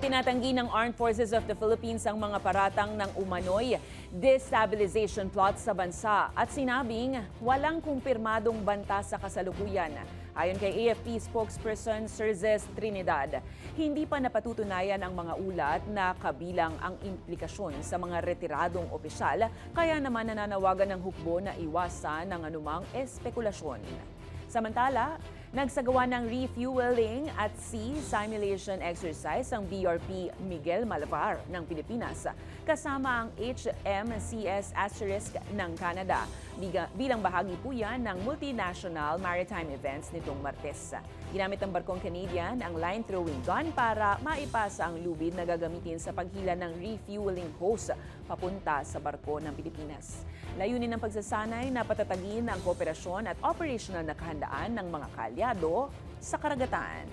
Itinatanggi ng Armed Forces of the Philippines ang mga paratang ng umano'y destabilization plot sa bansa at sinabing walang kumpirmadong banta sa kasalukuyan. Ayon kay AFP spokesperson Cerzes Trinidad, hindi pa napatutunayan ang mga ulat na kabilang ang implikasyon sa mga retiradong opisyal, kaya naman nananawagan ng hukbo na iwasan ang anumang espekulasyon. Samantala, nagsagawa ng refueling at sea simulation exercise ang BRP Miguel Malabar ng Pilipinas kasama ang HMCS Asterisk ng Canada. Bilang bahagi po yan ng multinational maritime events nitong Martes. Ginamit ng barkong Canadian ang line-throwing gun para maipasa ang lubid na gagamitin sa paghila ng refueling hose papunta sa barko ng Pilipinas. Layunin ng pagsasanay na patatagin ang kooperasyon at operational na kahandaan ng mga kalyado sa karagatan.